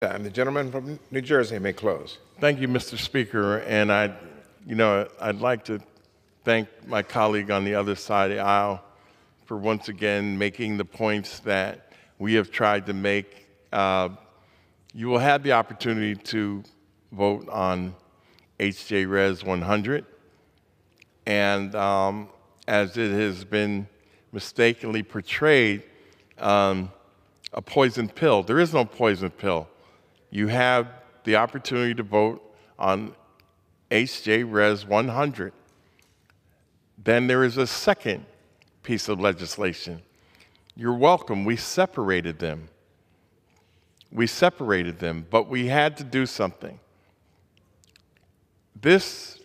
And the gentleman from New Jersey may close. Thank you, Mr. Speaker. And I'd like to thank my colleague on the other side of the aisle for once again making the points that we have tried to make. You will have the opportunity to vote on HJ Res 100. And as it has been mistakenly portrayed, a poison pill. There is no poison pill. You have the opportunity to vote on HJ Res 100. Then there is a second piece of legislation. You're welcome. We separated them. But we had to do something. This,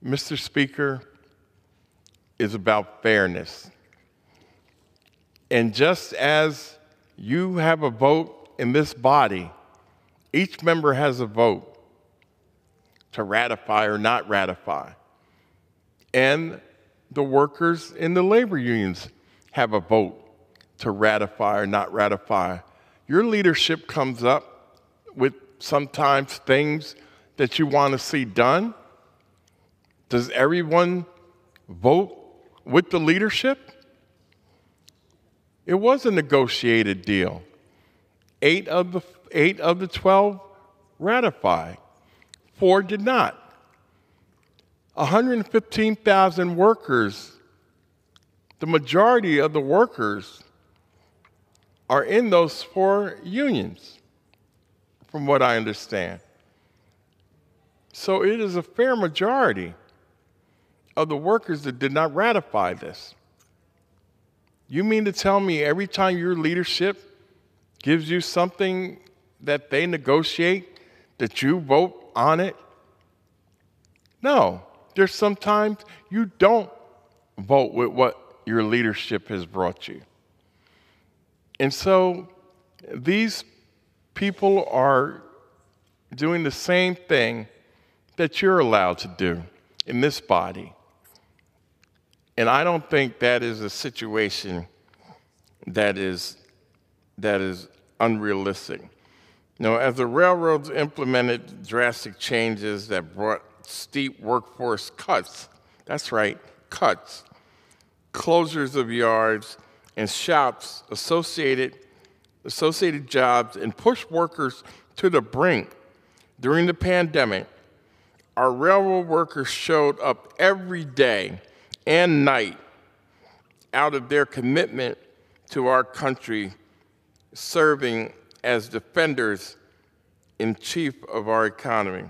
Mr. Speaker, is about fairness. And just as you have a vote in this body, each member has a vote to ratify or not ratify. And the workers in the labor unions have a vote to ratify or not ratify. Your leadership comes up with sometimes things that you want to see done. Does everyone vote with the leadership? It was a negotiated deal. 8 of the 12 ratified. 4 did not. 115,000 workers, the majority of the workers are in those 4 unions, from what I understand. So it is a fair majority of the workers that did not ratify this. You mean to tell me every time your leadership gives you something that they negotiate, that you vote on it? No. There's sometimes you don't vote with what your leadership has brought you. And so these people are doing the same thing that you're allowed to do in this body. And I don't think that is a situation that is unrealistic. As the railroads implemented drastic changes that brought steep workforce cuts, that's right, cuts, closures of yards and shops, associated jobs, and pushed workers to the brink during the pandemic, our railroad workers showed up every day and night out of their commitment to our country, serving as defenders in chief of our economy.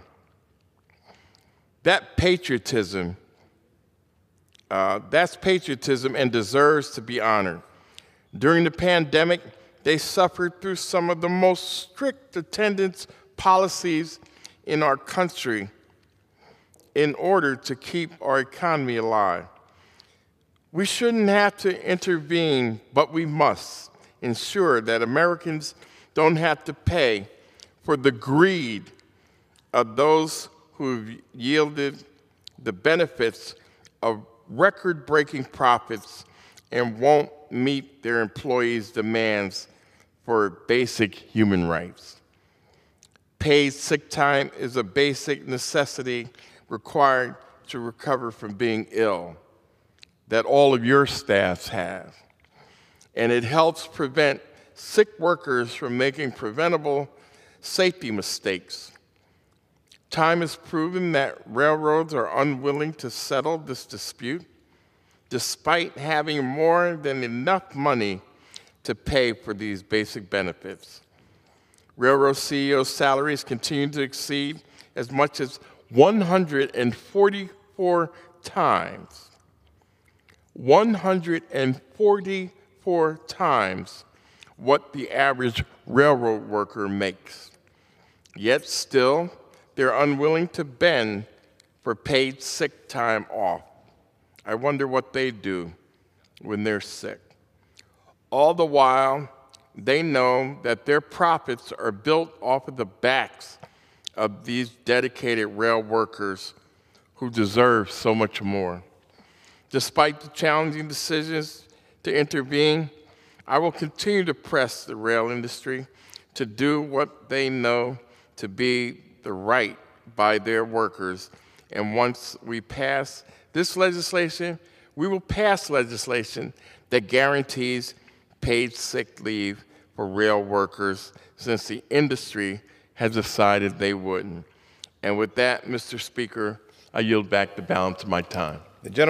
That's patriotism and deserves to be honored. During the pandemic, they suffered through some of the most strict attendance policies in our country in order to keep our economy alive. We shouldn't have to intervene, but we must ensure that Americans don't have to pay for the greed of those who've yielded the benefits of record-breaking profits and won't meet their employees' demands for basic human rights. Paid sick time is a basic necessity required to recover from being ill that all of your staffs have. And it helps prevent sick workers from making preventable safety mistakes. Time has proven that railroads are unwilling to settle this dispute, despite having more than enough money to pay for these basic benefits. Railroad CEOs' salaries continue to exceed as much as 144 times. 144 times what the average railroad worker makes. Yet still, they're unwilling to bend for paid sick time off. I wonder what they do when they're sick. All the while, they know that their profits are built off of the backs of these dedicated rail workers who deserve so much more. Despite the challenging decisions to intervene, I will continue to press the rail industry to do what they know to be the right by their workers. And once we pass this legislation, we will pass legislation that guarantees paid sick leave for rail workers, since the industry has decided they wouldn't. And with that, Mr. Speaker, I yield back the balance of my time. The gentleman